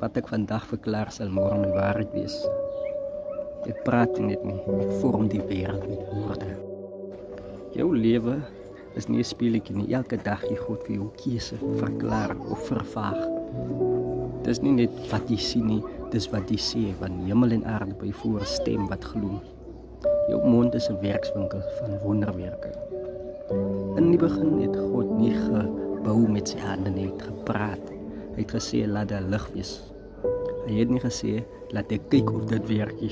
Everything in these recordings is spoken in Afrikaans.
Wat ek vandag verklaar sal môre my waarheid wees. Ek praat net nie, ek vorm die wêreld met woorde. Jou lewe is nie 'n speletjie nie. Elke dag jy God vir jou keuse verklaar of vervaag. Dis nie net wat jy sien nie, dis wat jy sê, want hemel en aarde by voor stem wat glo. Jou mond is 'n werkswinkel van wonderwerke. In die begin het God nie gebou met sy hande nie, het gepraat. Hy het gesê, laat daar lig wees. Hy het nie gesê, laat ek kyk of dit werk nie.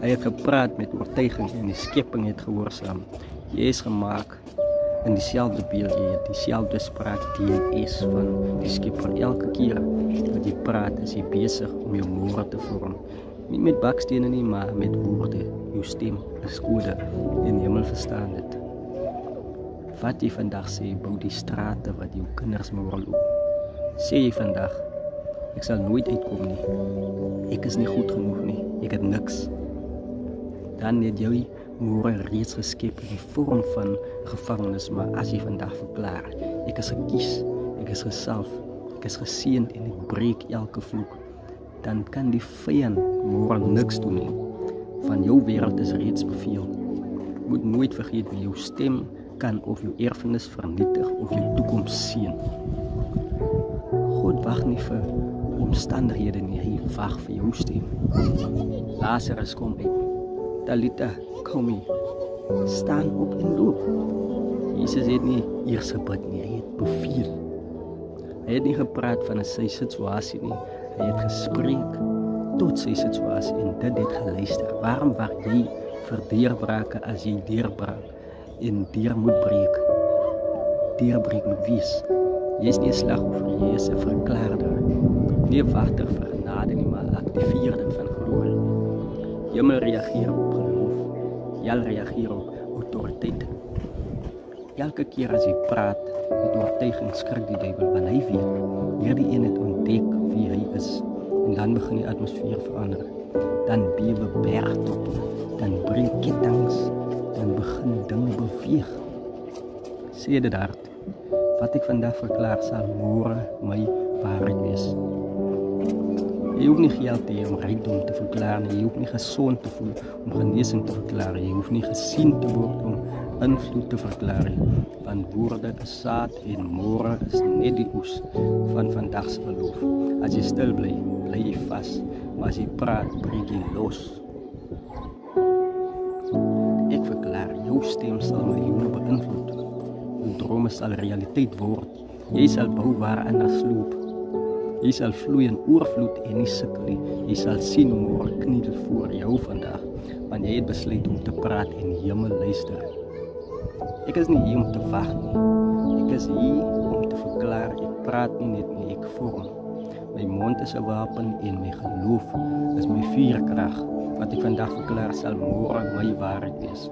Hy het gepraat met oortuiging en die skepping het gehoorsaam. Jy is gemaak in dieselfde beeld, jy het dieselfde spraak DNS van die skepper. Elke keer wat jy praat, is jy besig om jou môre te vorm. Nie met bakstene nie, maar met woorde. Jou stem is kode en die hemel verstaan dit. Wat jy vandag sê, bou die strate wat jou kinders môre loop. Sê jy vandag, ek sal nooit uitkom nie. Ek is nie goed genoeg nie. Ek het niks. Dan het jy môre reeds geskep in die vorm van gevangenis, maar as jy vandag verklaar, ek is gekies, ek is gesalf, ek is geseënd en ek breek elke vloek, dan kan die vyand môre niks doen nie. Van jou wêreld is reeds beveel. Moet nooit vergeet nie, jou stem kan of jou erfenis vernietig of jou toekoms seën. God wag nie vir omstandighede nie, hy wag vir jou stem. Lazarus kom uit. Talita, komi, staan op en loop. Jesus het nie eers gebid nie, hy het beveel. Hy het nie gepraat van sy situasie nie, hy het gespreek tot sy situasie en dit het geluister. Waarom wag jy vir deurbrake as jy deurbraak en deur moet breek? Deurbreek moet wees. Jy is nie 'n slagoffer, jy is 'n verklaarder. Nie 'n wagter vir genade nie, maar 'n aktiveerder van glorie. Hemel reageer op geloof. Jy reageer op autoriteit. Elke keer as jy praat met oortuiging, skrik die duiwel, want hy weet, hierdie een het ontdek wie hy is. En dan begin die atmosfeer verander. Dan bewe bergtoppe, dan breek kettinge, dan begin dinge beweeg. Sê dit hard. Wat ek vandag verklaar sal môre my waarheid wees. Jy hoef nie geld te hê om rykdom te verklaar nie. Jy hoef nie gesond te voel om genesing te verklaar nie. Jy hoef nie gesien te word om invloed te verklaar nie. Want woorde is saad en môre is net die oes van vandag se geloof. As jy stil bly, bly jy vas. Maar as jy praat, breek jy los. Ek verklaar, jou stem sal miljoene beïnvloed. Jou drome sal realiteit word. Jy sal bou waar ander sloop. Jy sal vloei in oorvloed en nie sukkel nie. Jy sal sien hoe môre kniel voor jou vandag, want jy het besluit om te praat en die hemel luister. Ek is nie hier om te wag nie. Ek is hier om te verklaar. Ek praat nie net nie, ek vorm. My mond is 'n wapen en my geloof is my vuurkrag. Wat ek vandag verklaar sal môre my waarheid wees.